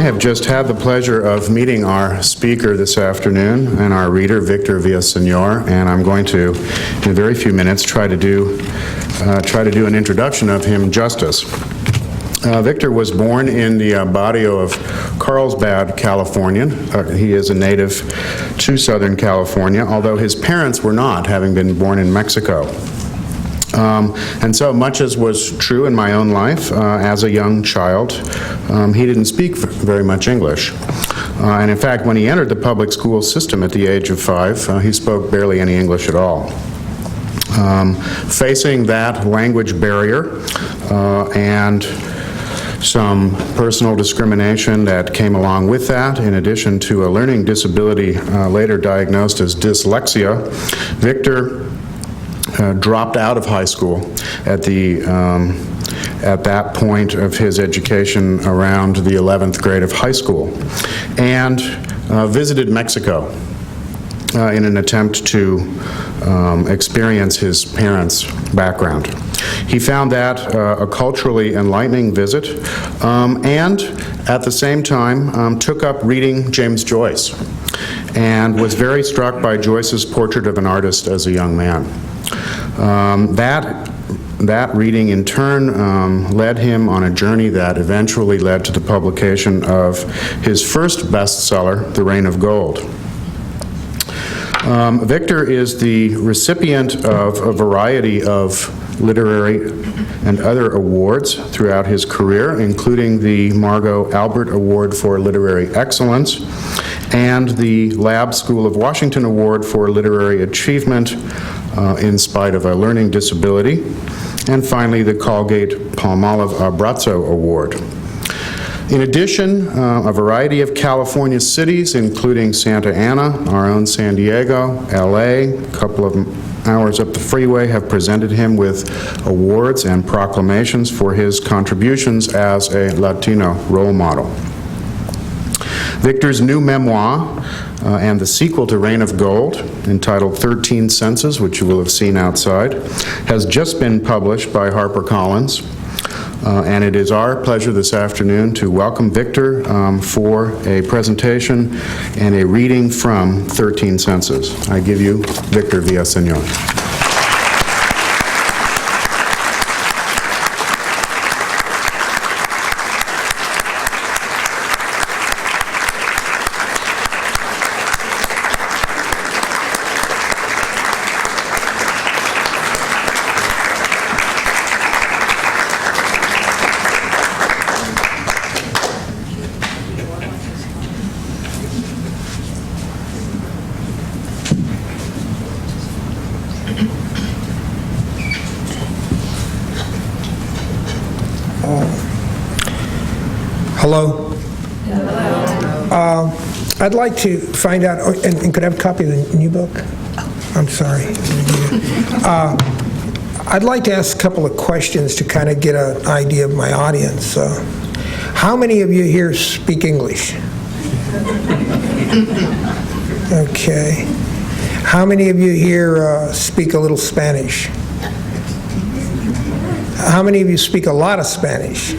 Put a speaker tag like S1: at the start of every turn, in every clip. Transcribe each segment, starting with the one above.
S1: have just had the pleasure of meeting our speaker this afternoon and our reader, Victor Villaseñor, and I'm going to, in a very few minutes, try to do an introduction of him justice. Victor was born in the barrio of Carlsbad, California. He is a native to Southern California, although his parents were not, having been born in Mexico. And so much as was true in my own life as a young child, he didn't speak very much English. And in fact, when he entered the public school system at the age of 5, he spoke barely any English at all. Facing that language barrier and some personal discrimination that came along with that, in addition to a learning disability later diagnosed as dyslexia, Victor dropped out of high school at that point of his education, around the 11th grade of high school, and visited Mexico in an attempt to experience his parents' background. He found that a culturally enlightening visit, and at the same time took up reading James Joyce, and was very struck by Joyce's portrait of an artist as a young man. That reading in turn led him on a journey that eventually led to the publication of his first bestseller, The Reign of Gold. Victor is the recipient of a variety of literary and other awards throughout his career, including the Margot Albert Award for Literary Excellence and the Lab School of Washington Award for Literary Achievement in spite of a learning disability, and finally the Colgate-Palmolive Abrazo Award. In addition, a variety of California cities, including Santa Ana, our own San Diego, LA, a couple of hours up the freeway, have presented him with awards and proclamations for his contributions as a Latino role model. Victor's new memoir and the sequel to Reign of Gold, entitled 13 Senses, which you will have seen outside, has just been published by HarperCollins. And it is our pleasure this afternoon to welcome Victor for a presentation and a reading from 13 Senses. I give you Victor Villaseñor.
S2: Hello? Hello. I'd like to find out, and could I have a copy of the new book? I'm sorry. I'd like to ask a couple of questions to kind of get an idea of my audience. How many of you here speak English? Okay. How many of you here speak a little Spanish? How many of you speak a lot of Spanish?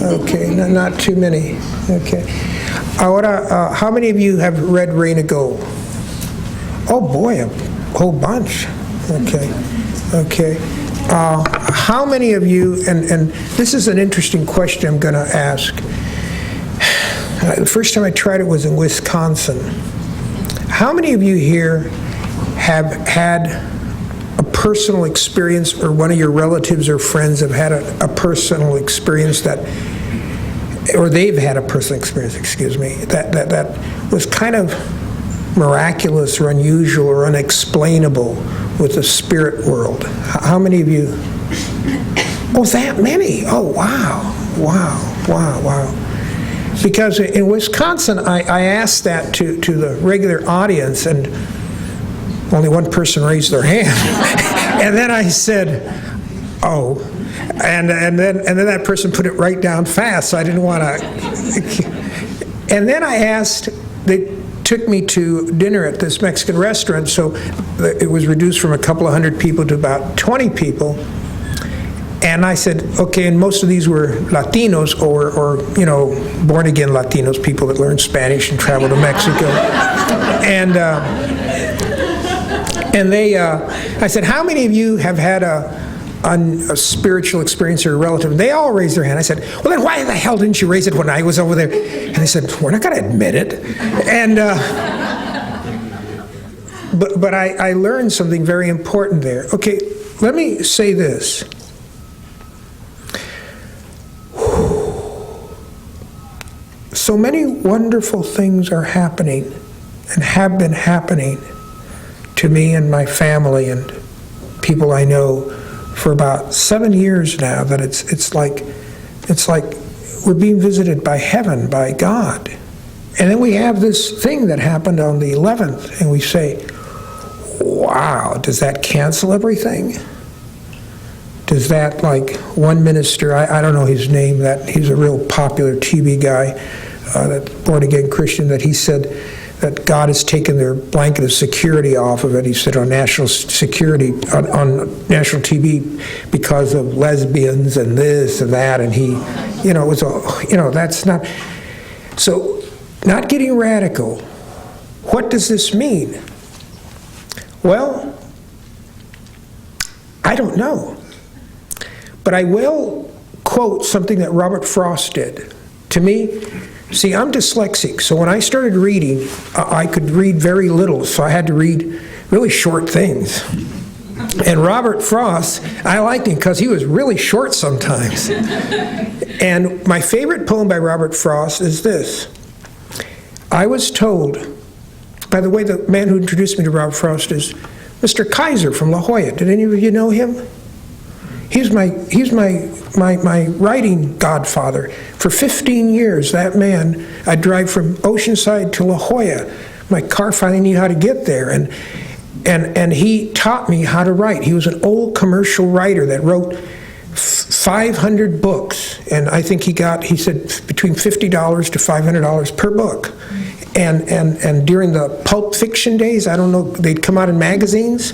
S2: Okay, not too many. Okay. Ahora, how many of you have read Reign of Gold? Oh boy, a whole bunch. Okay. Okay. How many of you, and this is an interesting question I'm going to ask. The first time I tried it was in Wisconsin. How many of you here have had a personal experience, or one of your relatives or friends have had a personal experience that, or they've had a personal experience, excuse me, that was kind of miraculous or unusual or unexplainable with the spirit world? How many of you? Oh, that many? Oh, wow, wow, wow, wow. Because in Wisconsin, I asked that to the regular audience, and only one person raised their hand. And then I said, oh. And then that person put it right down fast, so I didn't want to. And then I asked, they took me to dinner at this Mexican restaurant, so it was reduced from a couple of hundred people to about 20 people. And I said, okay, and most of these were Latinos or born-again Latinos, people that learned Spanish and traveled to Mexico. And I said, how many of you have had a spiritual experience or a relative? And they all raised their hand. I said, well, then why the hell didn't you raise it when I was over there? And they said, we're not going to admit it. And but I learned something very important there. Okay, let me say this. So many wonderful things are happening and have been happening to me and my family and people I know for about 7 years now, that it's like we're being visited by heaven, by God. And then we have this thing that happened on the 11th, and we say, wow, does that cancel everything? Does that, like one minister, I don't know his name, that he's a real popular TV guy, that born-again Christian, that he said that God has taken their blanket of security off of it. He said on national security, on national TV, because of lesbians and this and that, and he, it was a, that's not, so not getting radical. What does this mean? Well, I don't know. But I will quote something that Robert Frost did. To me, see, I'm dyslexic, so when I started reading, I could read very little, so I had to read really short things. And Robert Frost, I liked him because he was really short sometimes. And my favorite poem by Robert Frost is this. I was told, by the way, the man who introduced me to Robert Frost is Mr. Kaiser from La Jolla. Did any of you know him? He's my writing godfather. For 15 years, that man, I'd drive from Oceanside to La Jolla. My car finally knew how to get there, and he taught me how to write. He was an old commercial writer that wrote 500 books, and I think he said between $50 to $500 per book. And during the Pulp Fiction days, I don't know, they'd come out in magazines.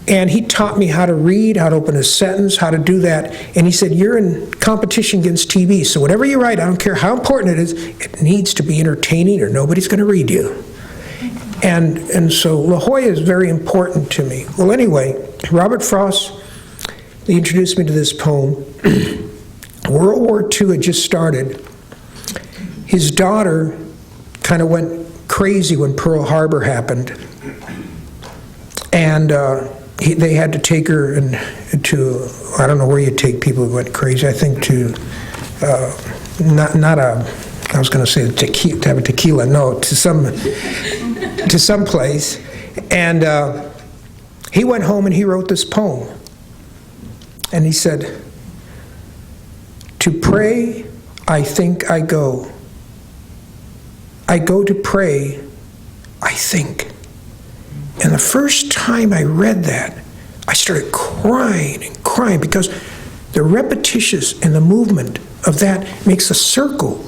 S2: And he taught me how to read, how to open a sentence, how to do that. And he said, you're in competition against TV, so whatever you write, I don't care how important it is, it needs to be entertaining or nobody's going to read you. And so La Jolla is very important to me. Well, anyway, Robert Frost, he introduced me to this poem. World War II had just started. His daughter kind of went crazy when Pearl Harbor happened. And they had to take her to, I don't know where you take people who went crazy, I think to, I was going to say to have a tequila, no, to some place. And he went home and he wrote this poem. And he said, to pray, I think I go. I go to pray, I think. And the first time I read that, I started crying and crying because the repetitious and the movement of that makes a circle.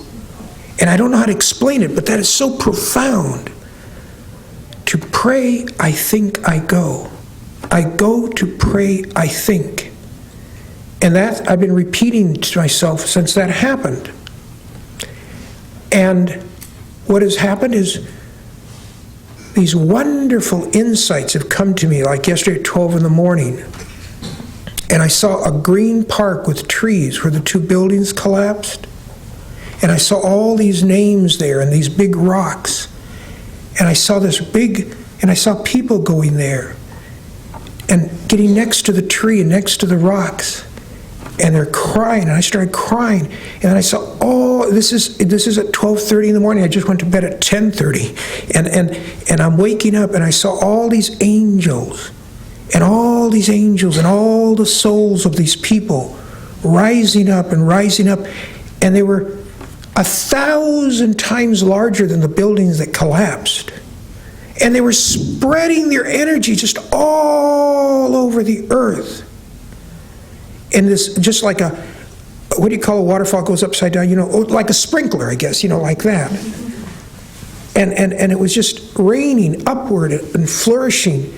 S2: And I don't know how to explain it, but that is so profound. To pray, I think I go. I go to pray, I think. And that I've been repeating to myself since that happened. And what has happened is these wonderful insights have come to me, like yesterday at 12 in the morning. And I saw a green park with trees where the two buildings collapsed. And I saw all these names there and these big rocks. And I saw and I saw people going there and getting next to the tree and next to the rocks. And they're crying, and I started crying. And then I saw, this is at 12:30 in the morning. I just went to bed at 10:30. And I'm waking up, and I saw all these angels, and all the souls of these people rising up. And they were 1,000 times larger than the buildings that collapsed. And they were spreading their energy just all over the earth. And this, just like what do you call a waterfall goes upside down? Like a sprinkler, I guess, like that. And it was just raining upward and flourishing.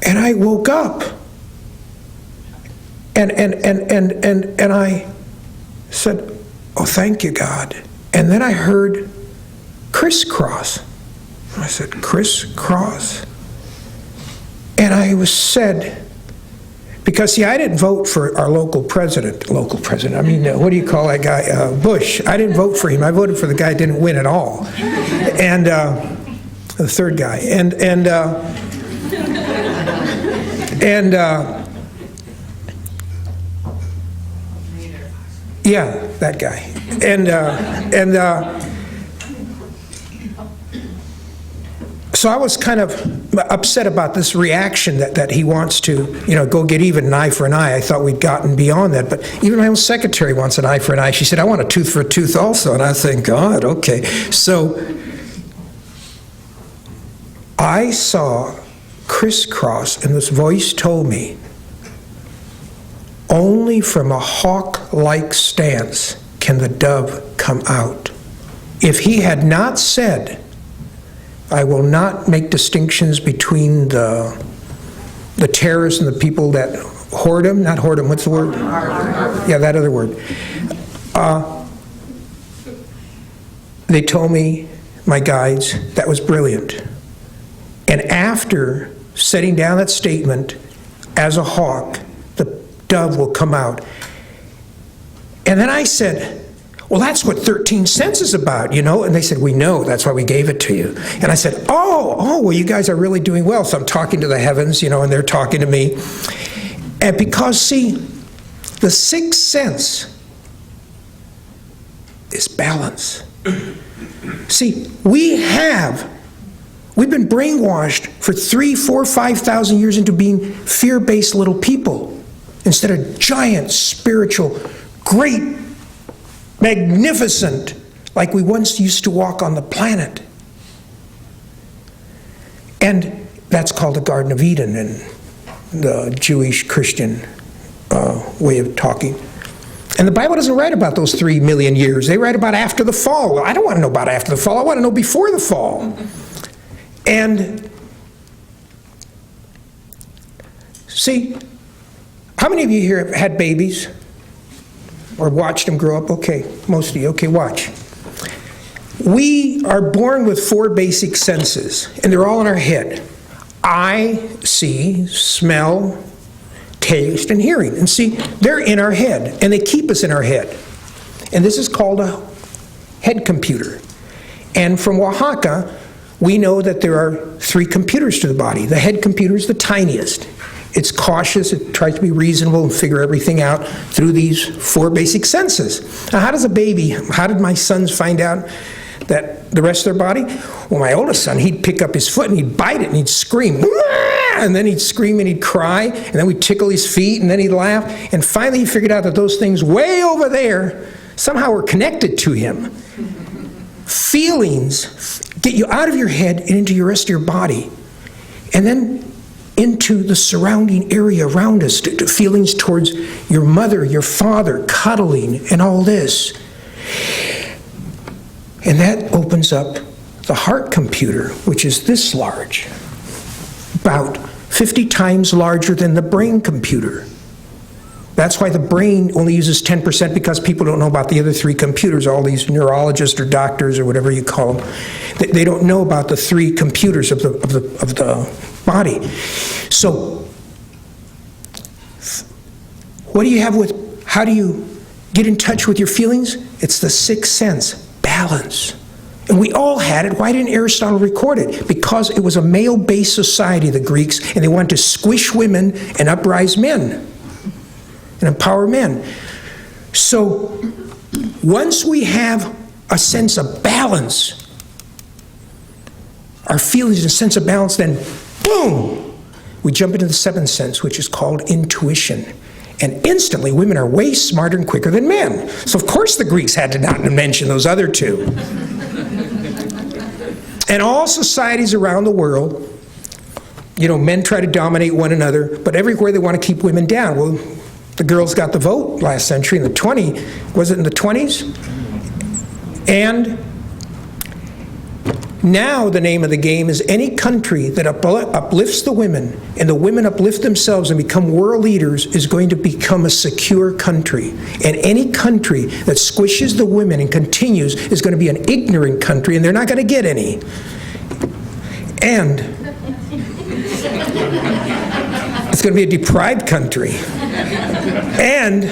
S2: And I woke up, And I said, oh, thank you, God. And then I heard crisscross. I said, crisscross? And I was said, because see, I didn't vote for our local president, I mean, what do you call that guy, Bush. I didn't vote for him. I voted for the guy who didn't win at all. And the third guy. Yeah, that guy. So I was kind of upset about this reaction that he wants to, go get even, an eye for an eye. I thought we'd gotten beyond that. But even my own secretary wants an eye for an eye. She said, I want a tooth for a tooth also. And I think, God, okay. So I saw crisscross, and this voice told me, only from a hawk-like stance can the dove come out. If he had not said, I will not make distinctions between the terrorists and the people that hoard him, not hoard him, what's the word? Yeah, that other word. They told me, my guides, that was brilliant. And after setting down that statement, as a hawk, the dove will come out. And then I said, well, that's what 13 cents is about, And they said, we know, that's why we gave it to you. And I said, oh, well, you guys are really doing well. So I'm talking to the heavens, and they're talking to me. And because, see, the sixth sense is balance. See, we've been brainwashed for 3,000, 4,000, 5,000 years into being fear-based little people instead of giant, spiritual, great, magnificent, like we once used to walk on the planet. And that's called the Garden of Eden in the Jewish Christian way of talking. And the Bible doesn't write about those 3 million years. They write about after the fall. Well, I don't want to know about after the fall. I want to know before the fall. And see, how many of you here have had babies? Or watched them grow up? Okay, most of you. Okay, watch. We are born with 4 basic senses, and they're all in our head. Eye, see, smell, taste, and hearing. And see, they're in our head, and they keep us in our head. And this is called a head computer. And from Oaxaca, we know that there are 3 computers to the body. The head computer is the tiniest. It's cautious, it tries to be reasonable and figure everything out through these 4 basic senses. Now, how did my sons find out that the rest of their body? Well, my oldest son, he'd pick up his foot and he'd bite it and he'd scream. And then he'd scream and he'd cry, and then we'd tickle his feet and then he'd laugh. And finally he figured out that those things way over there somehow were connected to him. Feelings get you out of your head and into the rest of your body. And then into the surrounding area around us, to feelings towards your mother, your father, cuddling, and all this. And that opens up the heart computer, which is this large, about 50 times larger than the brain computer. That's why the brain only uses 10%, because people don't know about the other 3 computers, all these neurologists or doctors or whatever you call them. They don't know about the 3 computers of the body. So, what do you have with, how do you get in touch with your feelings? It's the sixth sense, balance. And we all had it. Why didn't Aristotle record it? Because it was a male-based society, the Greeks, and they wanted to squish women and uprise men and empower men. So, once we have a sense of balance, our feelings and a sense of balance, then boom, we jump into the 7th sense, which is called intuition. And instantly, women are way smarter and quicker than men. So of course the Greeks had to not mention those other 2. And all societies around the world, men try to dominate one another, but everywhere they want to keep women down. Well, the girls got the vote last century in the 20s. And Now the name of the game is any country that uplifts the women and the women uplift themselves and become world leaders is going to become a secure country. And any country that squishes the women and continues is going to be an ignorant country, and they're not going to get any. And it's going to be a deprived country. And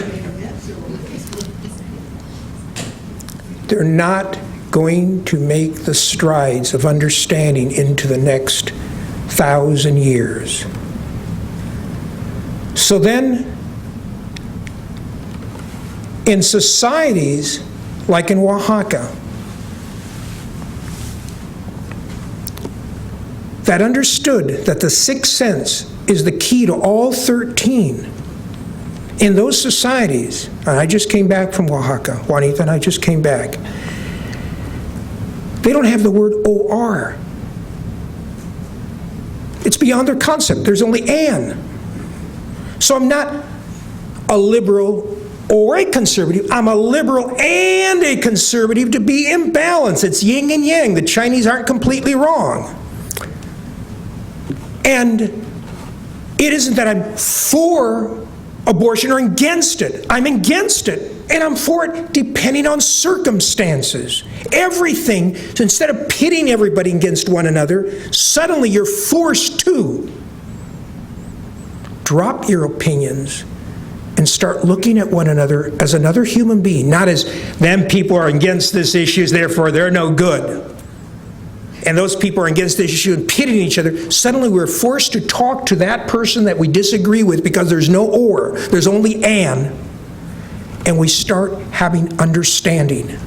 S2: they're not going to make the strides of understanding into the next 1,000 years. So then, in societies like in Oaxaca, that understood that the sixth sense is the key to all 13, in those societies, and I just came back from Oaxaca, Juanita and I just came back, they don't have the word OR. It's beyond their concept. There's only "and." So I'm not a liberal or a conservative. I'm a liberal and a conservative to be in balance. It's yin and yang. The Chinese aren't completely wrong. And it isn't that I'm for abortion or against it. I'm against it. And I'm for it depending on circumstances. Everything, so instead of pitting everybody against one another, suddenly you're forced to drop your opinions and start looking at one another as another human being, not as them people are against this issue, therefore they're no good. And those people are against this issue and pitting each other. Suddenly we're forced to talk to that person that we disagree with because there's no "or," there's only "and." And we start having understanding.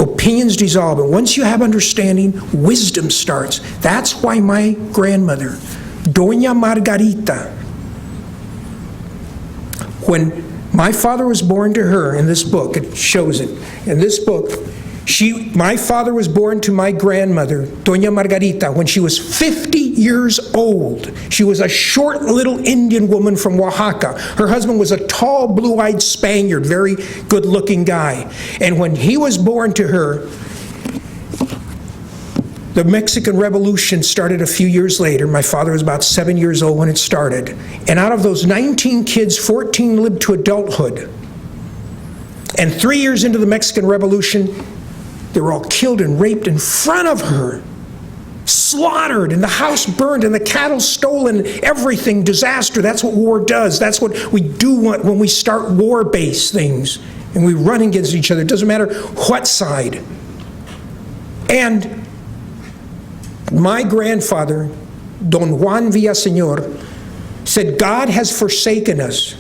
S2: Opinions dissolve, and once you have understanding, wisdom starts. That's why my grandmother, Doña Margarita, when my father was born to her, in this book, it shows it, in this book, my father was born to my grandmother, Doña Margarita, when she was 50 years old. She was a short little Indian woman from Oaxaca. Her husband was a tall, blue-eyed Spaniard, very good-looking guy. And when he was born to her, the Mexican Revolution started a few years later. My father was about 7 years old when it started. And out of those 19 kids, 14 lived to adulthood. And 3 years into the Mexican Revolution, they were all killed and raped in front of her, slaughtered, and the house burned, and the cattle stolen, everything, disaster. That's what war does. That's what we do when we start war-based things, and we run against each other. It doesn't matter what side. And my grandfather, Don Juan Villaseñor, said, God has forsaken us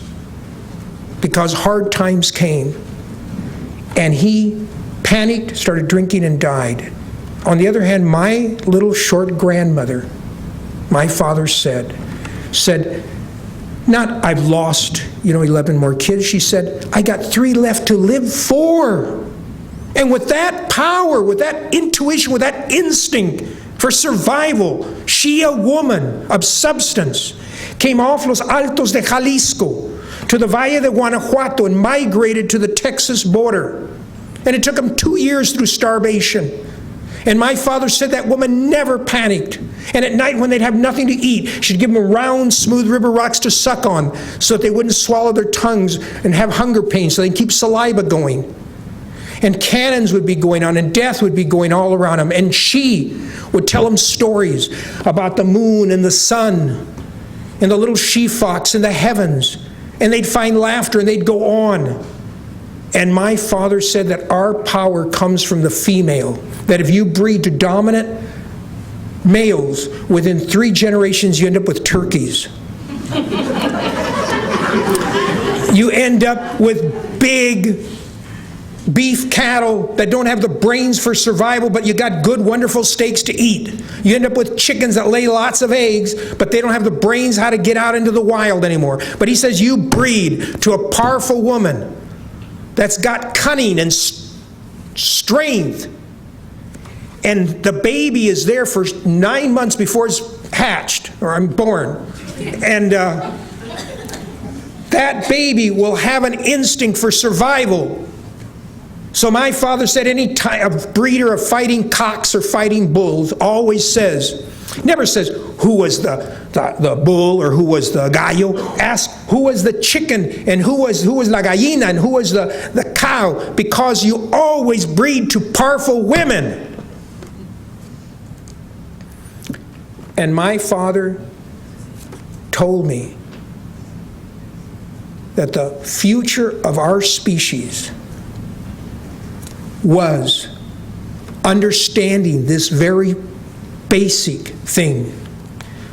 S2: because hard times came. And he panicked, started drinking, and died. On the other hand, my little short grandmother, my father said, not I've lost, 11 more kids. She said, I got 3 left to live for. And with that power, with that intuition, with that instinct for survival, she, a woman of substance, came off Los Altos de Jalisco to the Valle de Guanajuato and migrated to the Texas border. And it took them 2 years through starvation. And my father said that woman never panicked. And at night when they'd have nothing to eat, she'd give them round, smooth river rocks to suck on so that they wouldn't swallow their tongues and have hunger pains, so they can keep saliva going. And cannons would be going on, and death would be going all around them. And she would tell them stories about the moon and the sun and the little she-fox in the heavens. And they'd find laughter, and they'd go on. And my father said that our power comes from the female, that if you breed to dominant males, within 3 generations you end up with turkeys. You end up with big beef cattle that don't have the brains for survival, but you got good, wonderful steaks to eat. You end up with chickens that lay lots of eggs, but they don't have the brains how to get out into the wild anymore. But he says you breed to a powerful woman that's got cunning and strength. And the baby is there for 9 months before it's hatched, or I'm born. And that baby will have an instinct for survival. So my father said any a breeder of fighting cocks or fighting bulls always says, never says who was the bull or who was the gallo. Ask who was the chicken and who was la gallina and who was the cow, because you always breed to powerful women. And my father told me that the future of our species was understanding this very basic thing.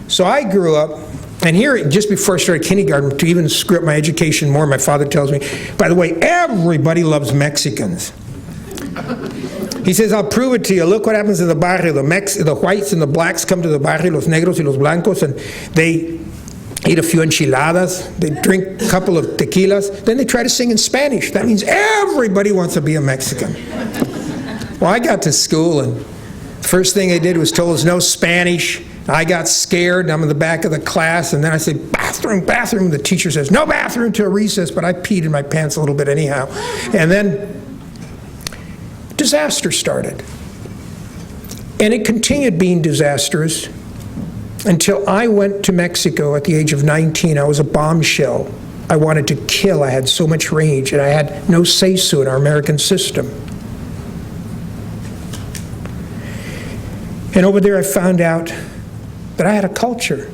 S2: So I grew up, and here, just before I started kindergarten, to even screw up my education more, my father tells me, by the way, everybody loves Mexicans. He says, I'll prove it to you. Look what happens in the barrio. The whites and the blacks come to the barrio, los negros y los blancos, and they eat a few enchiladas, they drink a couple of tequilas, then they try to sing in Spanish. That means everybody wants to be a Mexican. Well, I got to school, and the first thing they did was told us no Spanish. I got scared, and I'm in the back of the class, and then I said, bathroom, bathroom. The teacher says, no bathroom till recess, but I peed in my pants a little bit anyhow. And then disaster started. And it continued being disastrous until I went to Mexico at the age of 19. I was a bombshell. I wanted to kill. I had so much rage, and I had no say-so in our American system. And over there I found out that I had a culture.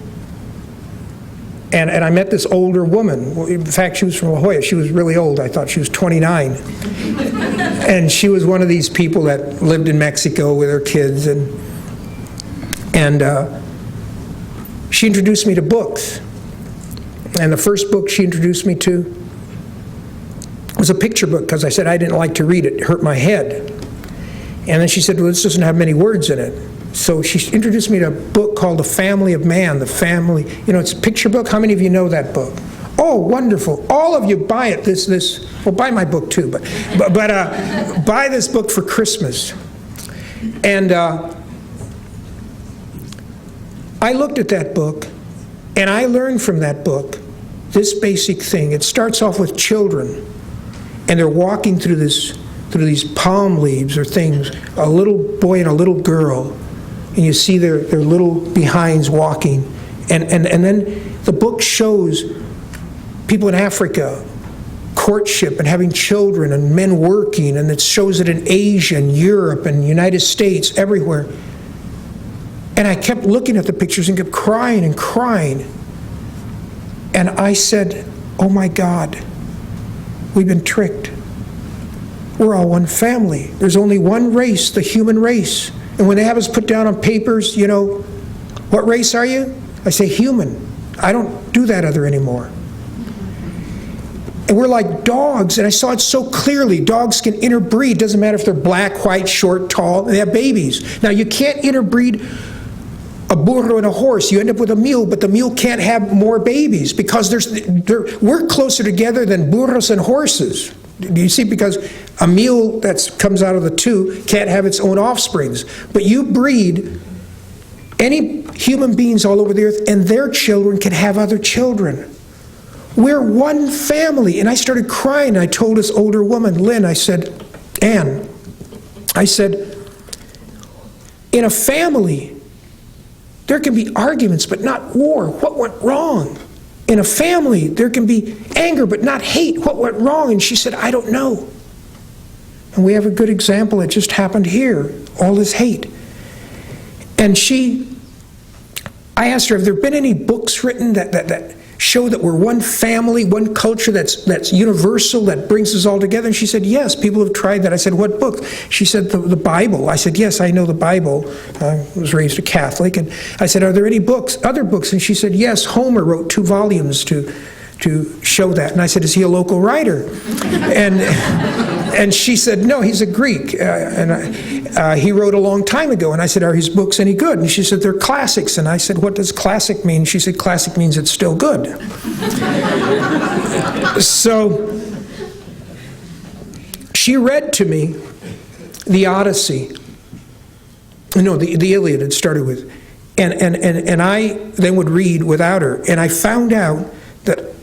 S2: And I met this older woman. In fact, she was from La Jolla. She was really old. I thought she was 29. And she was one of these people that lived in Mexico with her kids. And she introduced me to books. And the first book she introduced me to was a picture book, because I said I didn't like to read it. It hurt my head. And then she said, well, this doesn't have many words in it. So she introduced me to a book called The Family of Man, the family, it's a picture book. How many of you know that book? Oh, wonderful. All of you buy it. Well, buy my book too, but buy this book for Christmas. And I looked at that book, and I learned from that book this basic thing. It starts off with children, and they're walking through these palm leaves or things, a little boy and a little girl, and you see their little behinds walking. And then the book shows people in Africa, courtship and having children, and men working, and it shows it in Asia and Europe and United States, everywhere. And I kept looking at the pictures and kept crying and crying. And I said, oh my God, we've been tricked. We're all one family. There's only one race, the human race. And when they have us put down on papers, what race are you? I say human. I don't do that other anymore. And we're like dogs, and I saw it so clearly. Dogs can interbreed. Doesn't matter if they're black, white, short, tall. They have babies. Now, you can't interbreed a burro and a horse. You end up with a mule, but the mule can't have more babies because we're closer together than burros and horses. Do you see? Because a mule that comes out of the two can't have its own offsprings. But you breed any human beings all over the earth, and their children can have other children. We're one family. And I started crying. I told this older woman, Lynn, I said, Ann, I said, in a family, there can be arguments, but not war. What went wrong? In a family, there can be anger, but not hate. What went wrong? And she said, I don't know. And we have a good example. It just happened here, all this hate. And I asked her, have there been any books written that show that we're one family, one culture that's universal, that brings us all together? And she said, yes, people have tried that. I said, what book? She said, the Bible. I said, yes, I know the Bible. I was raised a Catholic. And I said, are there any books, other books? And she said, yes, Homer wrote 2 volumes to show that. And I said, is he a local writer? And she said, no, he's a Greek. He wrote a long time ago. And I said, are his books any good? And she said, they're classics. And I said, what does classic mean? She said, classic means it's still good. So she read to me the Odyssey. No, the Iliad it started with. And I then would read without her. And I found out that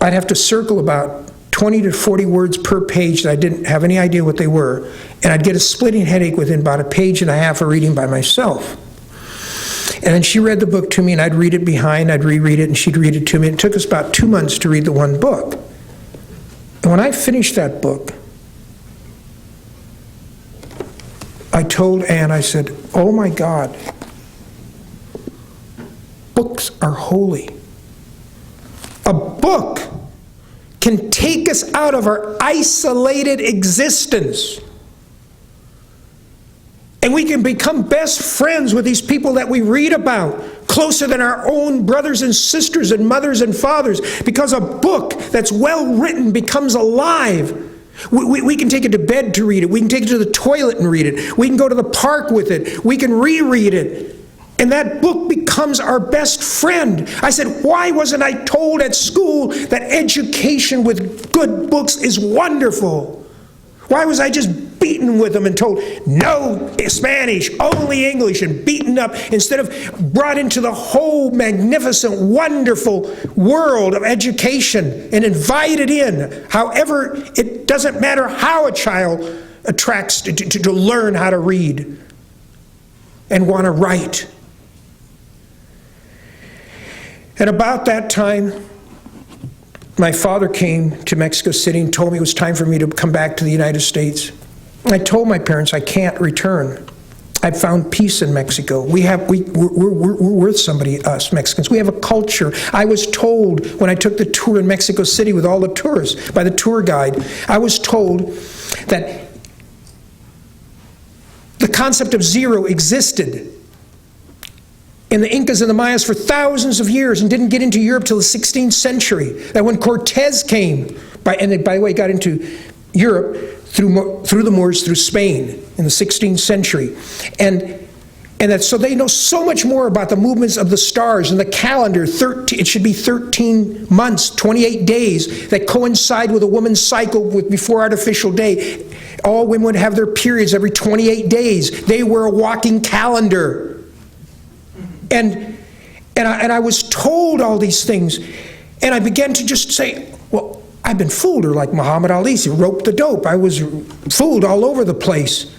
S2: I'd have to circle about 20 to 40 words per page that I didn't have any idea what they were, and I'd get a splitting headache within about a page and a half of reading by myself. And then she read the book to me, and I'd read it behind, I'd reread it, and she'd read it to me. It took us about 2 months to read the one book. And when I finished that book, I told Anne, I said, oh my God, books are holy. A book can take us out of our isolated existence. And we can become best friends with these people that we read about, closer than our own brothers and sisters and mothers and fathers, because a book that's well written becomes alive. We can take it to bed to read it. We can take it to the toilet and read it. We can go to the park with it. We can reread it. And that book becomes our best friend. I said, why wasn't I told at school that education with good books is wonderful? Why was I just beaten with them and told, no Spanish, only English, and beaten up instead of brought into the whole magnificent, wonderful world of education and invited in? However, it doesn't matter how a child attracts to learn how to read and want to write. And about that time, my father came to Mexico City and told me it was time for me to come back to the United States. I told my parents I can't return. I've found peace in Mexico. We're worth somebody, us Mexicans. We have a culture. I was told when I took the tour in Mexico City with all the tourists, by the tour guide, I was told that the concept of zero existed in the Incas and the Mayas for thousands of years and didn't get into Europe till the 16th century. That when Cortez came, and they, by the way, got into Europe through the Moors, through Spain in the 16th century. And that, so they know so much more about the movements of the stars and the calendar. It should be 13 months, 28 days that coincide with a woman's cycle before artificial day. All women would have their periods every 28 days. They were a walking calendar. And I was told all these things, and I began to just say, well, I've been fooled, or like Muhammad Ali, he roped the dope. I was fooled all over the place.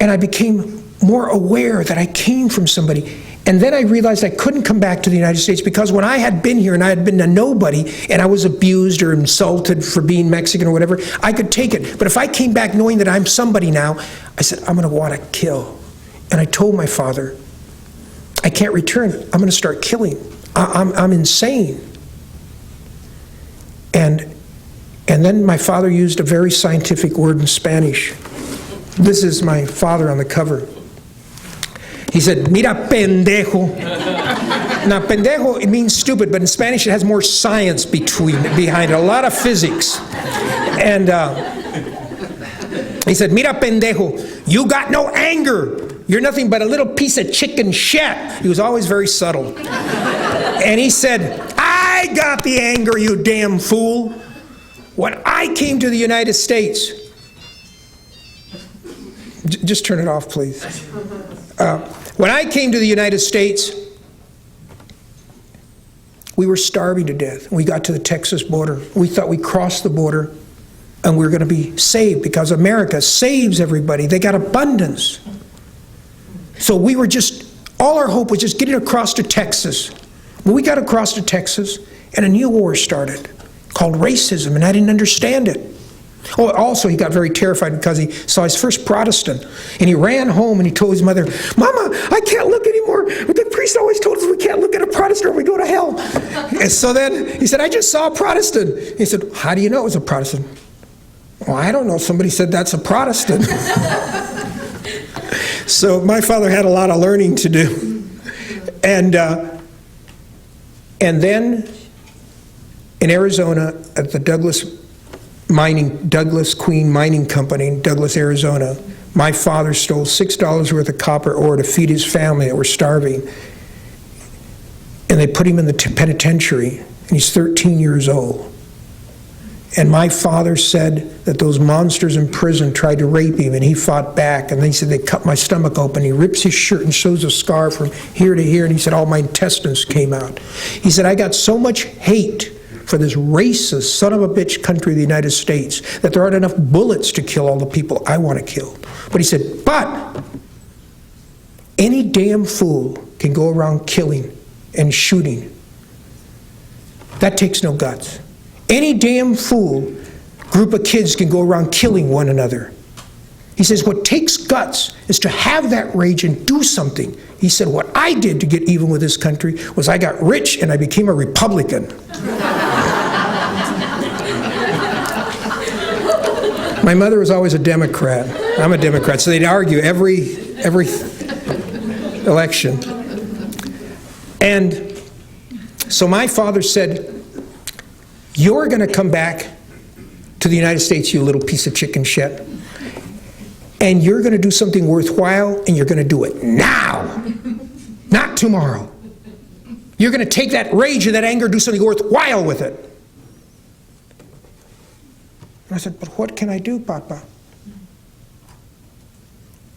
S2: And I became more aware that I came from somebody. And then I realized I couldn't come back to the United States because when I had been here and I had been a nobody and I was abused or insulted for being Mexican or whatever, I could take it. But if I came back knowing that I'm somebody now, I said, I'm going to want to kill. And I told my father, I can't return. I'm going to start killing. I'm insane. And then my father used a very scientific word in Spanish. This is my father on the cover. He said, mira pendejo. Now pendejo, it means stupid, but in Spanish it has more science behind it, a lot of physics. And he said, mira pendejo, you got no anger. You're nothing but a little piece of chicken shit. He was always very subtle. And he said, I got the anger, you damn fool. When I came to the United States, just turn it off, please. When I came to the United States, we were starving to death. We got to the Texas border. We thought we crossed the border and we were going to be saved because America saves everybody. They got abundance. So we were all our hope was just getting across to Texas. Well, we got across to Texas and a new war started called racism, and I didn't understand it. Oh, also he got very terrified because he saw his first Protestant, and he ran home and he told his mother, Mama, I can't look anymore. The priest always told us we can't look at a Protestant or we go to hell. And so then he said, I just saw a Protestant. He said, how do you know it was a Protestant? Well, I don't know. Somebody said that's a Protestant. So my father had a lot of learning to do. And then in Arizona at the Douglas Queen Mining Company in Douglas, Arizona, my father stole $6 worth of copper ore to feed his family that were starving. And they put him in the penitentiary, and he's 13 years old. And my father said that those monsters in prison tried to rape him, and he fought back. And he said, they cut my stomach open. He rips his shirt and shows a scar from here to here, and he said, all my intestines came out. He said, I got so much hate for this racist son of a bitch country, the United States, that there aren't enough bullets to kill all the people I want to kill. But he said, but any damn fool can go around killing and shooting. That takes no guts. Any damn fool group of kids can go around killing one another. He says, what takes guts is to have that rage and do something. He said, what I did to get even with this country was I got rich and I became a Republican. My mother was always a Democrat. I'm a Democrat, so they'd argue every election. And so my father said, you're going to come back to the United States, you little piece of chicken shit, and you're going to do something worthwhile, and you're going to do it now, not tomorrow. You're going to take that rage and that anger, do something worthwhile with it. And I said, but what can I do, Papa?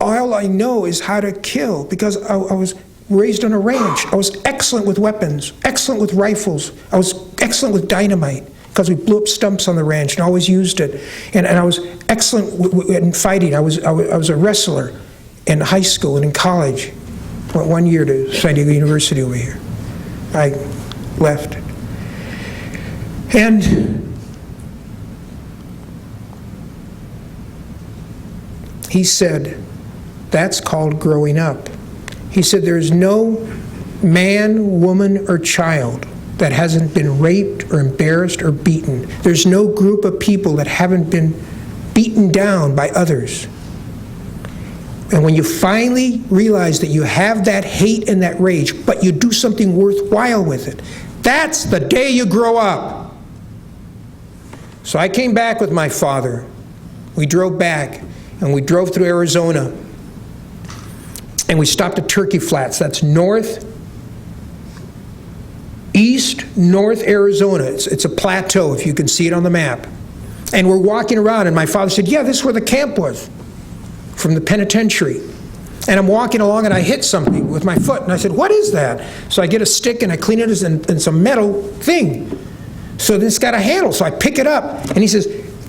S2: All I know is how to kill, because I was raised on a ranch. I was excellent with weapons, excellent with rifles. I was excellent with dynamite, because we blew up stumps on the ranch and always used it. And I was excellent in fighting. I was a wrestler in high school and in college. Went 1 year to San Diego University over here. I left. And he said, that's called growing up. He said, there's no man, woman, or child that hasn't been raped or embarrassed or beaten. There's no group of people that haven't been beaten down by others. And when you finally realize that you have that hate and that rage, but you do something worthwhile with it, that's the day you grow up. So I came back with my father. We drove back, and we drove through Arizona. And we stopped at Turkey Flats. That's east north Arizona. It's a plateau, if you can see it on the map. And we're walking around, and my father said, yeah, this is where the camp was, from the penitentiary. And I'm walking along, and I hit something with my foot, and I said, what is that? So I get a stick, and I clean it in some metal thing. So this got a handle, so I pick it up, and he says,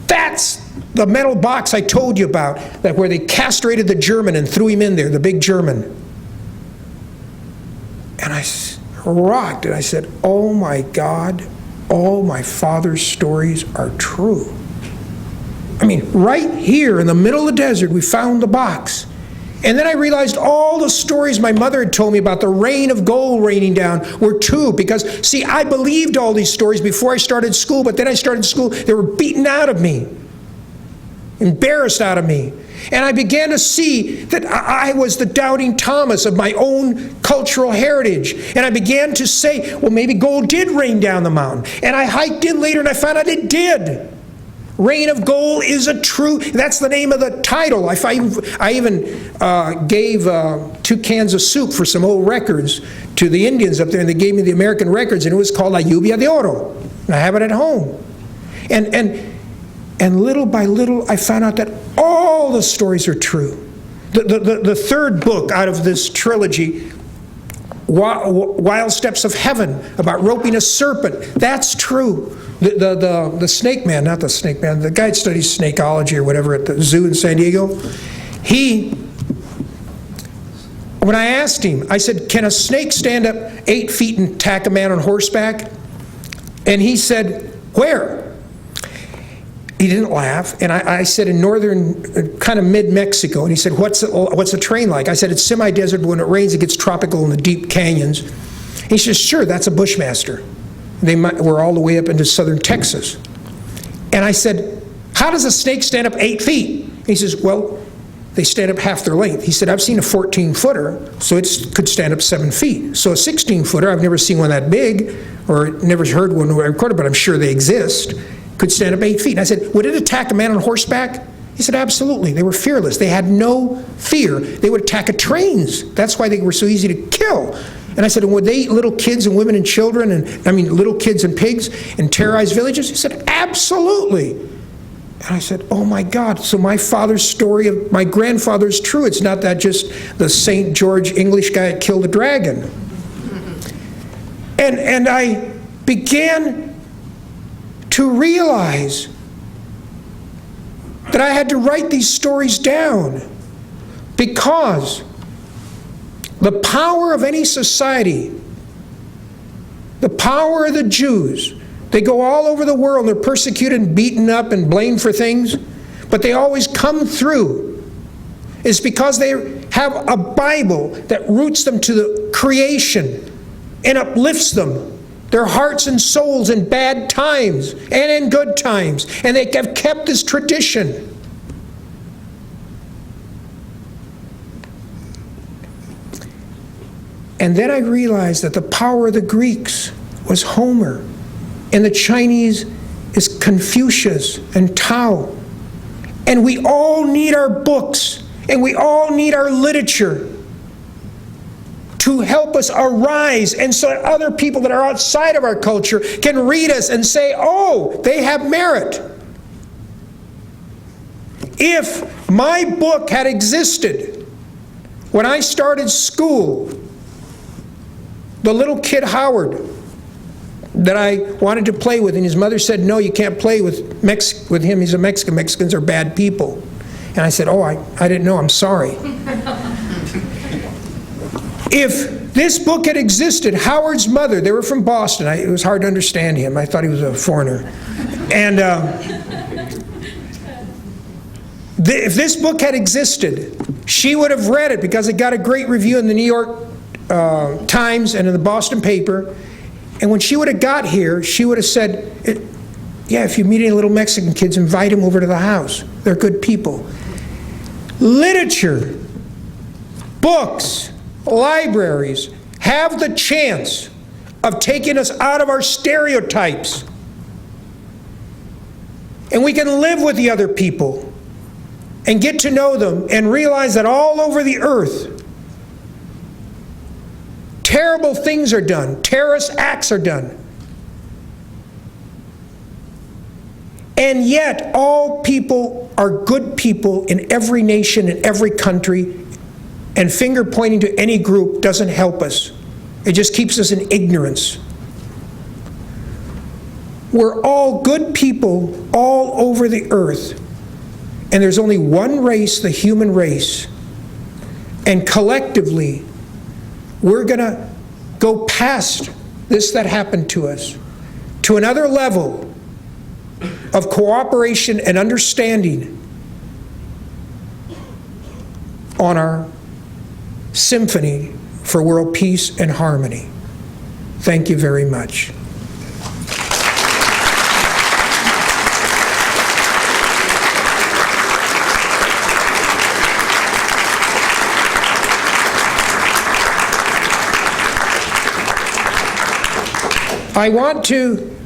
S2: that's the metal box I told you about, that where they castrated the German and threw him in there, the big German. And I rocked, and I said, oh my God, all my father's stories are true. I mean, right here in the middle of the desert, we found the box. And then I realized all the stories my mother had told me about the rain of gold raining down were true. Because, see, I believed all these stories before I started school, but then I started school, they were beaten out of me, embarrassed out of me. And I began to see that I was the doubting Thomas of my own cultural heritage. And I began to say, well, maybe gold did rain down the mountain. And I hiked in later and I found out it did. Rain of Gold is a true, that's the name of the title. I even gave 2 cans of soup for some old records to the Indians up there, and they gave me the American records, and it was called La Lluvia de Oro. And I have it at home. And little by little, I found out that all the stories are true. The third book out of this trilogy, Wild Steps of Heaven, about roping a serpent, that's true. The snake man, not the snake man, the guy that studies snakeology or whatever at the zoo in San Diego, when I asked him, I said, can a snake stand up 8 feet and attack a man on horseback? And he said, where? He didn't laugh, and I said in northern, kind of mid-Mexico, and he said, what's the terrain like? I said, it's semi-desert, but when it rains, it gets tropical in the deep canyons. He says, sure, that's a bushmaster. We're all the way up into southern Texas. And I said, how does a snake stand up 8 feet? And he says, well, they stand up half their length. He said, I've seen a 14-footer, so it could stand up 7 feet. So a 16-footer, I've never seen one that big, or never heard one recorded, but I'm sure they exist, could stand up 8 feet. And I said, would it attack a man on horseback? He said, absolutely. They were fearless. They had no fear. They would attack at trains. That's why they were so easy to kill. And I said, and would they eat little kids and women and children, little kids and pigs, and terrorize villages? He said, absolutely. And I said, oh my God, so my father's story of my grandfather is true. It's not that just the St. George English guy that killed a dragon. And I began to realize that I had to write these stories down, because the power of any society, the power of the Jews, they go all over the world, they're persecuted and beaten up and blamed for things, but they always come through. It's because they have a Bible that roots them to the creation and uplifts them, their hearts and souls, in bad times and in good times. And they have kept this tradition. And then I realized that the power of the Greeks was Homer, and the Chinese is Confucius and Tao. And we all need our books, and we all need our literature to help us arise, and so that other people that are outside of our culture can read us and say, oh, they have merit. If my book had existed when I started school, the little kid Howard that I wanted to play with, and his mother said, no, you can't play with him, he's a Mexican. Mexicans are bad people. And I said, oh, I didn't know, I'm sorry. If this book had existed, Howard's mother, they were from Boston, it was hard to understand him, I thought he was a foreigner. And if this book had existed, she would have read it, because it got a great review in the New York Times and in the Boston paper. And when she would have got here, she would have said, yeah, if you meet any little Mexican kids, invite them over to the house. They're good people. Literature, books, libraries have the chance of taking us out of our stereotypes. And we can live with the other people and get to know them and realize that all over the earth, terrible things are done, terrorist acts are done. And yet, all people are good people in every nation, in every country, and finger pointing to any group doesn't help us. It just keeps us in ignorance. We're all good people all over the earth, and there's only one race, the human race. And collectively, we're going to go past this that happened to us to another level of cooperation and understanding on our symphony for world peace and harmony. Thank you very much. I want to,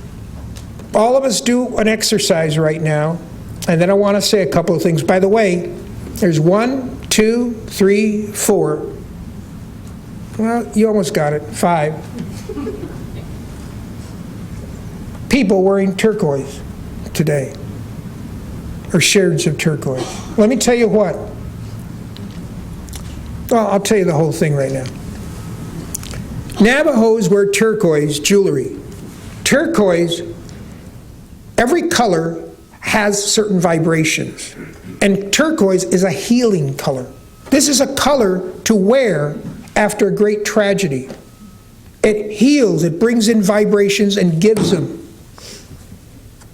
S2: all of us do an exercise right now, and then I want to say a couple of things. By the way, there's 1, 2, 3, 4. Well, you almost got it. 5 people wearing turquoise today, or shades of turquoise. Let me tell you what. Well, I'll tell you the whole thing right now. Navajos wear turquoise jewelry. Turquoise, every color has certain vibrations, and turquoise is a healing color. This is a color to wear after a great tragedy. It heals, it brings in vibrations and gives them.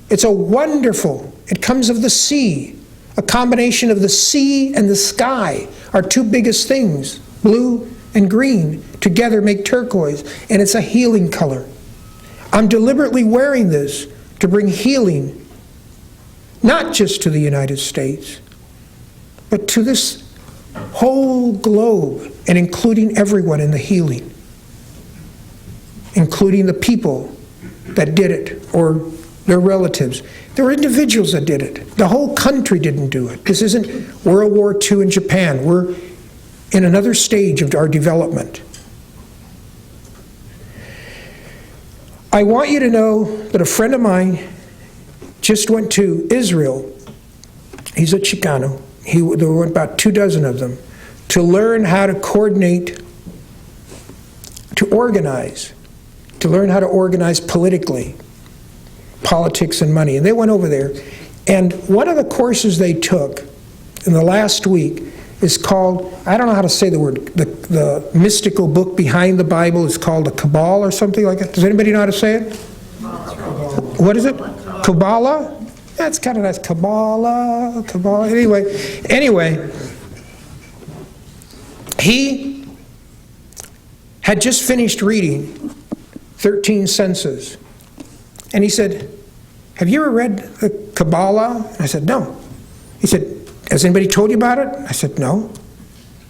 S2: It's a wonderful, it comes of the sea. A combination of the sea and the sky are two biggest things. Blue and green together make turquoise, and it's a healing color. I'm deliberately wearing this to bring healing, not just to the United States, but to this whole globe, and including everyone in the healing, including the people that did it, or their relatives. There were individuals that did it. The whole country didn't do it. This isn't World War II in Japan. We're in another stage of our development. I want you to know that a friend of mine just went to Israel. He's a Chicano. There were about 24 of them to learn how to coordinate, to organize, to learn how to organize politically. politics and money. And they went over there. And one of the courses they took in the last week is called, I don't know how to say the word, the mystical book behind the Bible is called a Kabbalah or something like that. Does anybody know how to say it? What is it? Kabbalah? That's kind of nice. Kabbalah. Anyway, he had just finished reading 13 Senses. And he said, have you ever read the Kabbalah? And I said, no. He said, has anybody told you about it? I said, no.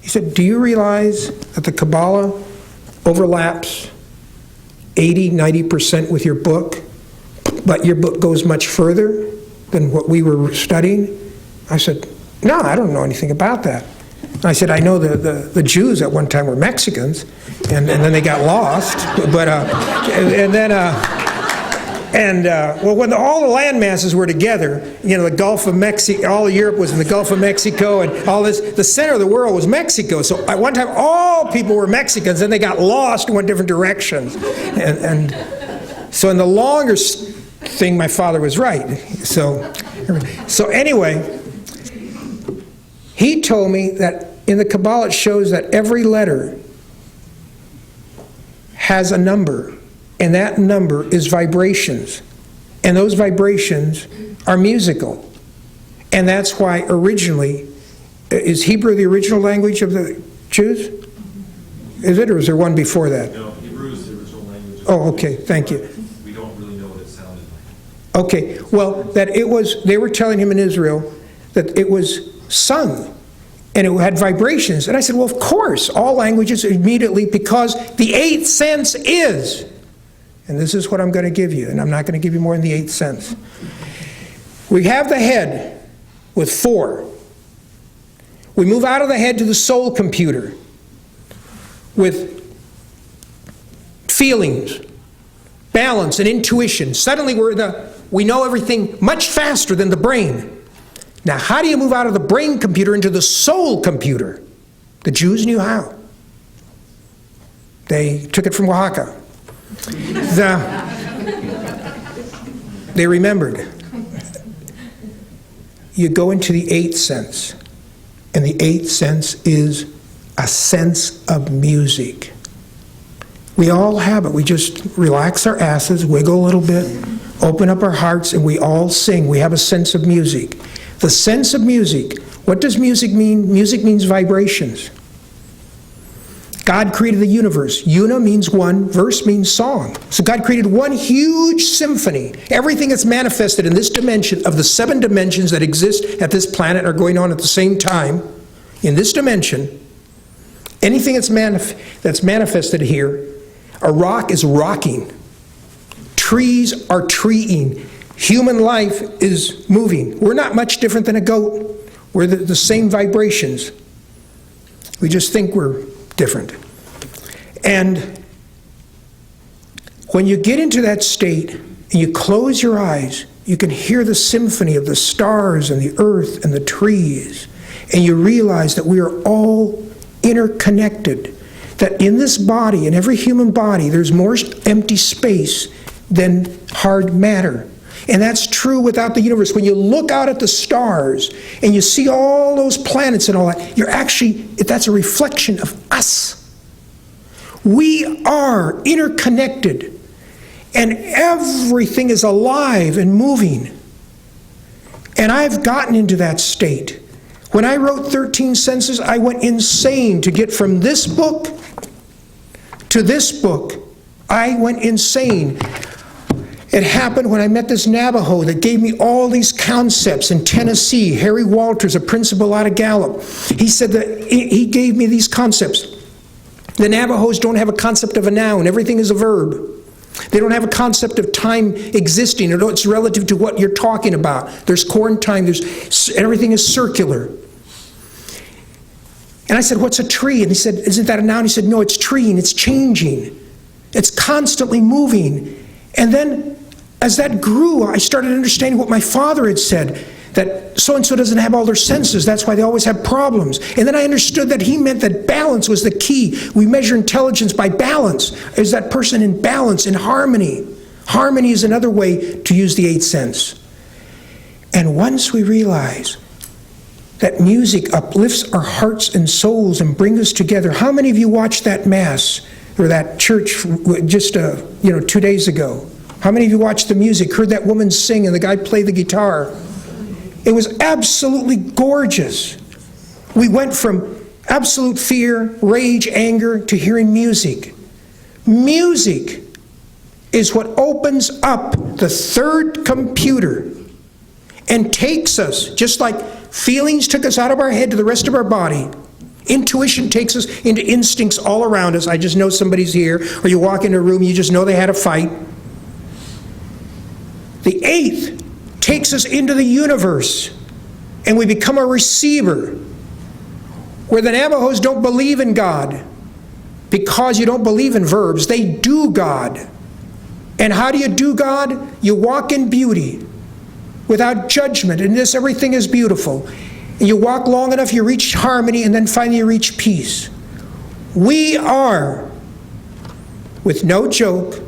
S2: He said, do you realize that the Kabbalah overlaps 80-90% with your book, but your book goes much further than what we were studying? I said, no, I don't know anything about that. I said, I know the Jews at one time were Mexicans, and then they got lost. But when all the land masses were together, the Gulf of Mexico, all of Europe was in the Gulf of Mexico, and all this, the center of the world was Mexico. So at one time, all people were Mexicans, and they got lost and went different directions. And so in the longer thing, my father was right. So anyway, he told me that in the Kabbalah it shows that every letter has a number, and that number is vibrations. And those vibrations are musical. And that's why originally, is Hebrew the original language of the Jews? Is it, or is there one before that?
S3: No, Hebrew is the original language.
S2: Oh, okay, thank you.
S3: We don't really know what it sounded like.
S2: Okay, well, that it was, they were telling him in Israel that it was sung, and it had vibrations. And I said, well, of course, all languages immediately, because the eighth sense is, and this is what I'm going to give you, and I'm not going to give you more than the eighth sense. We have the head with 4. We move out of the head to the soul computer with feelings, balance, and intuition. Suddenly we know everything much faster than the brain. Now, how do you move out of the brain computer into the soul computer? The Jews knew how. They took it from Oaxaca. They remembered. You go into the eighth sense, and the eighth sense is a sense of music. We all have it. We just relax our asses, wiggle a little bit, open up our hearts, and we all sing. We have a sense of music. The sense of music. What does music mean? Music means vibrations. God created the universe. Una means one, verse means song. So God created one huge symphony. Everything that's manifested in this dimension, of the 7 dimensions that exist at this planet are going on at the same time. In this dimension, anything that's manifested here, a rock is rocking. Trees are treeing. Human life is moving. We're not much different than a goat. We're the same vibrations. We just think we're different. And when you get into that state and you close your eyes, you can hear the symphony of the stars and the earth and the trees, and you realize that we are all interconnected, that in this body, in every human body, there's more empty space than hard matter. And that's true without the universe. When you look out at the stars and you see all those planets and all that, that's a reflection of us. We are interconnected, and everything is alive and moving. And I've gotten into that state. When I wrote 13 Senses, I went insane to get from this book to this book. I went insane. It happened when I met this Navajo that gave me all these concepts in Tennessee. Harry Walters, a principal out of Gallup. He said that he gave me these concepts. The Navajos don't have a concept of a noun. Everything is a verb. They don't have a concept of time existing, or it's relative to what you're talking about. There's corn time. Everything is circular. And I said, what's a tree? And he said, isn't that a noun? He said, no, it's treeing. It's changing. It's constantly moving. And then as that grew, I started understanding what my father had said, that so-and-so doesn't have all their senses. That's why they always have problems. And then I understood that he meant that balance was the key. We measure intelligence by balance. Is that person in balance, in harmony? Harmony is another way to use the eighth sense. And once we realize that music uplifts our hearts and souls and brings us together. How many of you watched that Mass or that church just 2 days ago? How many of you watched the music, heard that woman sing and the guy play the guitar? It was absolutely gorgeous. We went from absolute fear, rage, anger to hearing music. Music is what opens up the third computer and takes us, just like feelings took us out of our head to the rest of our body. Intuition takes us into instincts all around us. I just know somebody's here. Or you walk into a room, you just know they had a fight. The eighth takes us into the universe, and we become a receiver. Where the Navajos don't believe in God, because you don't believe in verbs, they do God. And how do you do God? You walk in beauty, without judgment. In this, everything is beautiful. And you walk long enough, you reach harmony, and then finally you reach peace. We are, with no joke,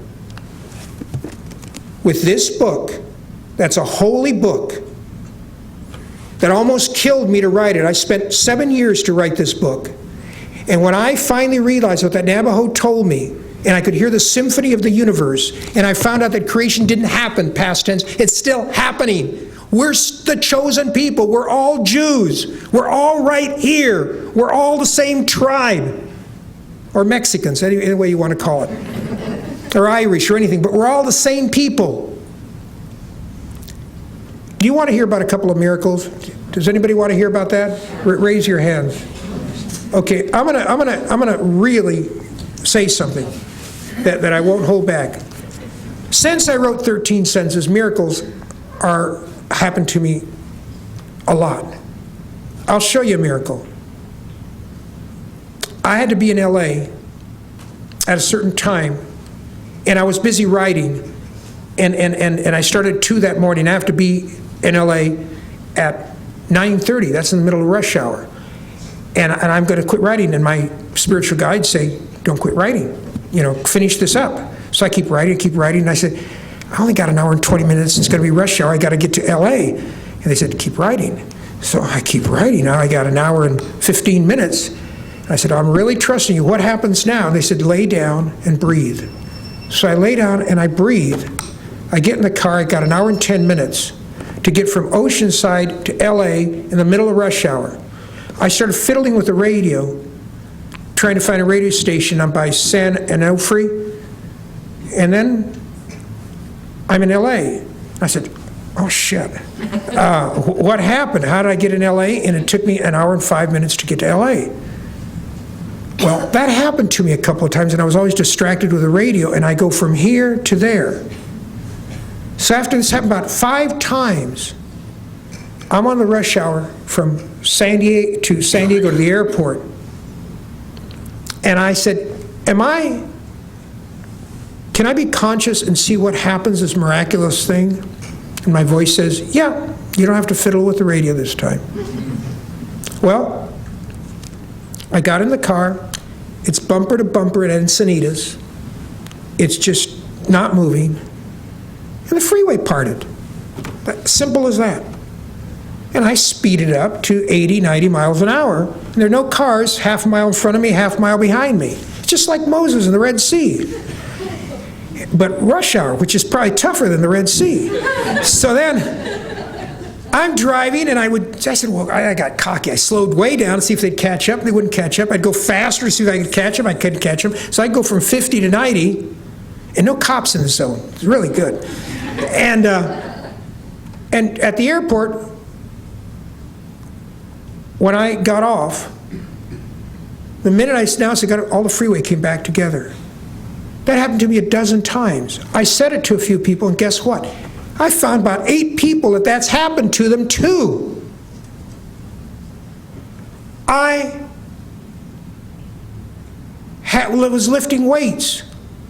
S2: with this book, that's a holy book, that almost killed me to write it. I spent 7 years to write this book. And when I finally realized what that Navajo told me, and I could hear the symphony of the universe, and I found out that creation didn't happen past tense, it's still happening. We're the chosen people. We're all Jews. We're all right here. We're all the same tribe. Or Mexicans, any way you want to call it. Or Irish or anything, but we're all the same people. Do you want to hear about a couple of miracles? Does anybody want to hear about that? Raise your hands. Okay, I'm gonna really say something that I won't hold back. Since I wrote 13 sentences, miracles happened to me a lot. I'll show you a miracle. I had to be in LA at a certain time, and I was busy writing, and I started at 2 that morning. I have to be in LA at 9:30. That's in the middle of rush hour. And I'm going to quit writing, and my spiritual guides say, don't quit writing. Finish this up. So I keep writing, and I said, I only got an hour and 20 minutes. It's going to be rush hour. I got to get to LA. And they said, keep writing. So I keep writing. Now I got an hour and 15 minutes. I said, I'm really trusting you. What happens now? And they said, lay down and breathe. So I lay down and I breathe. I get in the car. I got an hour and 10 minutes to get from Oceanside to LA in the middle of rush hour. I started fiddling with the radio, trying to find a radio station up by San Onofre, and then I'm in LA. I said, oh shit, what happened? How did I get in LA? And it took me an hour and 5 minutes to get to LA. Well, that happened to me a couple of times, and I was always distracted with the radio, and I go from here to there. So after this happened about 5 times, I'm on the rush hour from San Diego to the airport. And I said, can I be conscious and see what happens, this miraculous thing? And my voice says, yeah, you don't have to fiddle with the radio this time. Well, I got in the car. It's bumper to bumper at Encinitas. It's just not moving. And the freeway parted. Simple as that. And I speeded up to 80, 90 miles an hour. And there are no cars half a mile in front of me, half a mile behind me. It's just like Moses in the Red Sea. But rush hour, which is probably tougher than the Red Sea. So then I'm driving, and I said, well, I got cocky. I slowed way down to see if they'd catch up. They wouldn't catch up. I'd go faster to see if I could catch them. I couldn't catch them. So I'd go from 50 to 90, and no cops in the zone. It's really good. And at the airport, when I got off, the minute I announced all the freeway came back together. That happened to me a dozen times. I said it to a few people, and guess what? I found about 8 people that's happened to them too. I was lifting weights,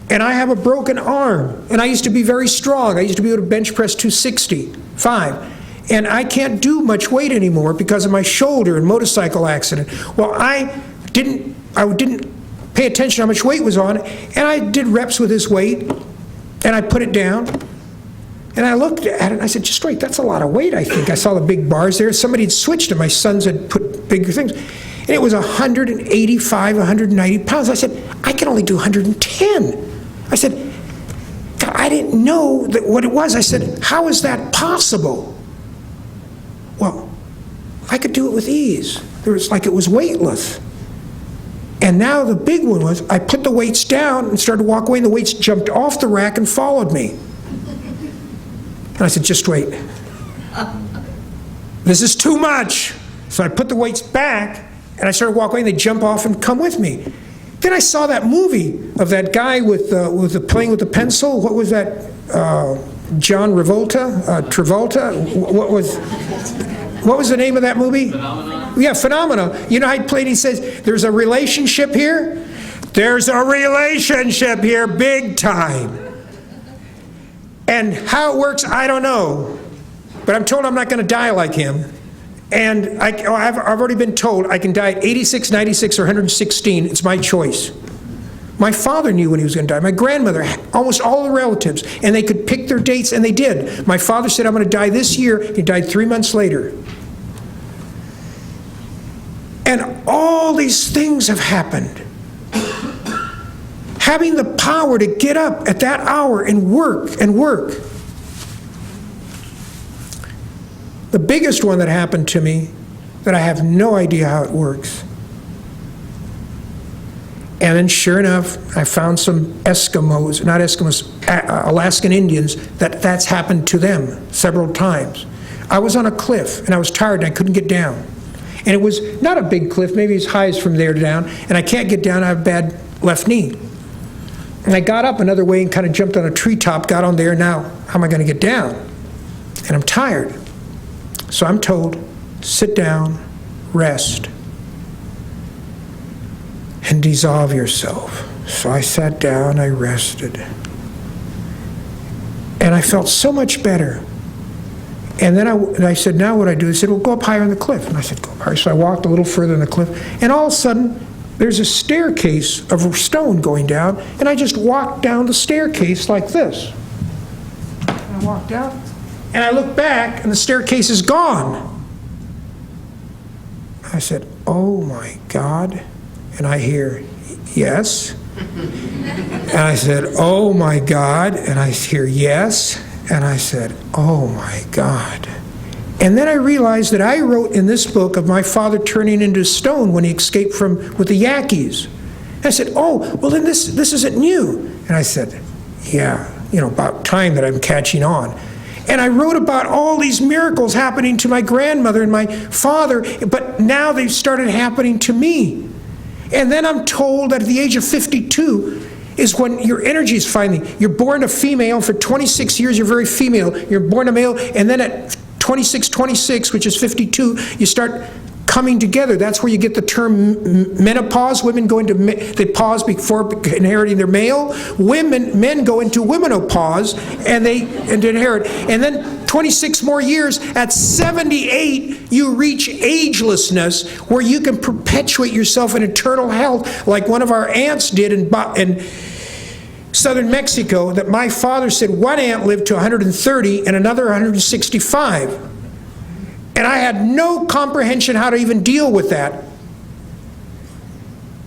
S2: and I have a broken arm, and I used to be very strong. I used to be able to bench press 265. And I can't do much weight anymore because of my shoulder and motorcycle accident. Well, I didn't pay attention how much weight was on, and I did reps with this weight, And I put it down, and I looked at it, and I said, just wait, that's a lot of weight, I think. I saw the big bars there. Somebody had switched them. My sons had put bigger things. And it was 185, 190 pounds. I said, I can only do 110. I said, God, I didn't know what it was. I said, how is that possible? Well, I could do it with ease. It was like it was weightless. And now the big one was, I put the weights down and started to walk away, and the weights jumped off the rack and followed me. And I said, just wait. This is too much. So I put the weights back, and I started walking away, and they jump off and come with me. Then I saw that movie of that guy with the playing with the pencil. What was that? John Travolta? What was the name of that movie?
S3: Phenomenon?
S2: Yeah, Phenomena. You know how he played? He says, there's a relationship here. There's a relationship here, big time. And how it works, I don't know. But I'm told I'm not going to die like him. And I've already been told I can die at 86, 96, or 116. It's my choice. My father knew when he was going to die. My grandmother, almost all the relatives. And they could pick their dates, and they did. My father said, I'm going to die this year. He died 3 months later. And all these things have happened. Having the power to get up at that hour and work and work. The biggest one that happened to me, that I have no idea how it works. And then sure enough, I found some Eskimos, not Eskimos, Alaskan Indians, that's happened to them several times. I was on a cliff, and I was tired, and I couldn't get down. And it was not a big cliff, maybe as high as from there to down, and I can't get down, I have a bad left knee. And I got up another way and kind of jumped on a treetop, got on there, now how am I going to get down? And I'm tired. So I'm told, sit down, rest, and dissolve yourself. So I sat down, I rested. And I felt so much better. And then I said, now what do I do? They said, well, go up higher on the cliff. And I said, go up higher. So I walked a little further on the cliff. And all of a sudden, there's a staircase of stone going down. And I just walked down the staircase like this. And I walked down. And I look back, and the staircase is gone. I said, oh my God. And I hear, yes. And I said, oh my God. And I hear, yes. And I said, oh my God. And then I realized that I wrote in this book of my father turning into stone when he escaped with the Yankees. And I said, oh, well then this isn't new. And I said, yeah, about time that I'm catching on. And I wrote about all these miracles happening to my grandmother and my father, but now they've started happening to me. And then I'm told that at the age of 52 is when your energy is finally, you're born a female, for 26 years you're very female, you're born a male, and then at 26, which is 52, you start coming together. That's where you get the term menopause. Women go into, they pause before inheriting their male. Men go into womenopause and they inherit. And then 26 more years, at 78, you reach agelessness where you can perpetuate yourself in eternal health like one of our aunts did in southern Mexico, that my father said one aunt lived to 130 and another 165. And I had no comprehension how to even deal with that.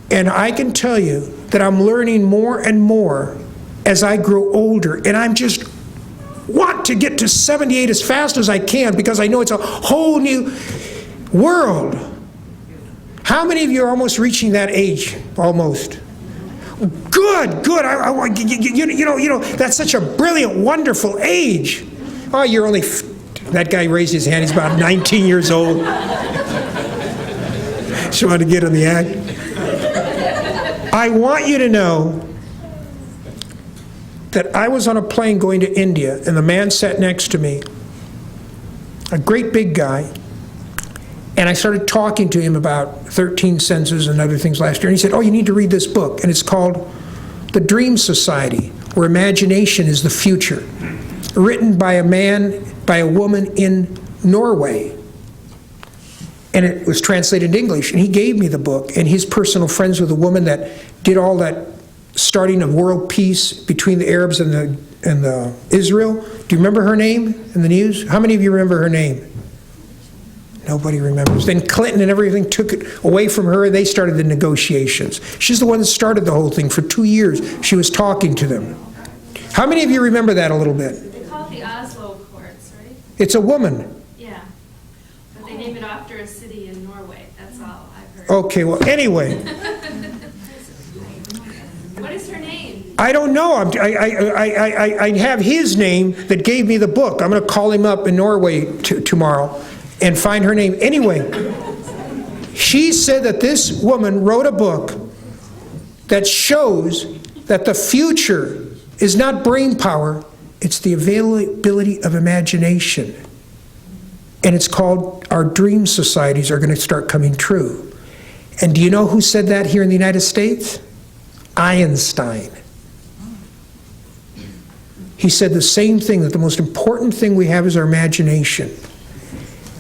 S2: And I can tell you that I'm learning more and more as I grow older. And I'm just want to get to 78 as fast as I can because I know it's a whole new world. How many of you are almost reaching that age? Almost. Good. That's such a brilliant, wonderful age. Oh, you're only... That guy raised his hand. He's about 19 years old. Just wanted to get on the act. I want you to know that I was on a plane going to India, and the man sat next to me, a great big guy, and I started talking to him about 13 senses and other things last year, and he said, oh, you need to read this book, and it's called The Dream Society, where imagination is the future, written by a woman in Norway. And it was translated into English. And he gave me the book. And he's personal friends with a woman that did all that starting of world peace between the Arabs and the Israel. Do you remember her name in the news? How many of you remember her name? Nobody remembers. Then Clinton and everything took it away from her, and they started the negotiations. She's the one that started the whole thing. For 2 years, she was talking to them. How many of you remember that a little bit?
S4: They call it the Oslo Accords, right?
S2: It's a woman.
S4: Yeah. But they name it after a city in Norway. That's all I've heard.
S2: Okay, well, anyway.
S4: What is her name?
S2: I don't know. I have his name that gave me the book. I'm going to call him up in Norway tomorrow and find her name. Anyway, she said that this woman wrote a book that shows that the future is not brain power, it's the availability of imagination. And it's called Our Dream Societies Are Going to Start Coming True. And do you know who said that here in the United States? Einstein. He said the same thing, that the most important thing we have is our imagination.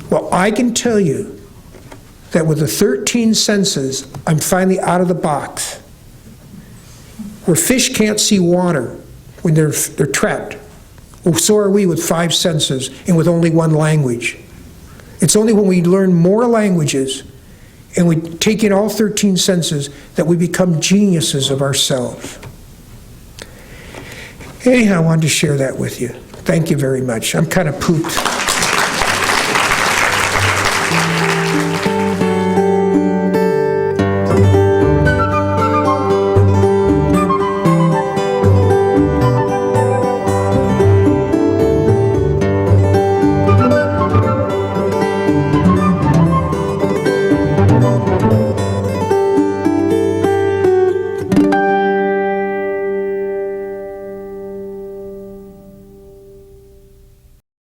S2: Well, I can tell you that with the 13 senses, I'm finally out of the box. Where fish can't see water when they're trapped, well, so are we with 5 senses and with only 1 language. It's only when we learn more languages and we take in all 13 senses that we become geniuses of ourselves. Anyhow, I wanted to share that with you. Thank you very much. I'm kind of pooped.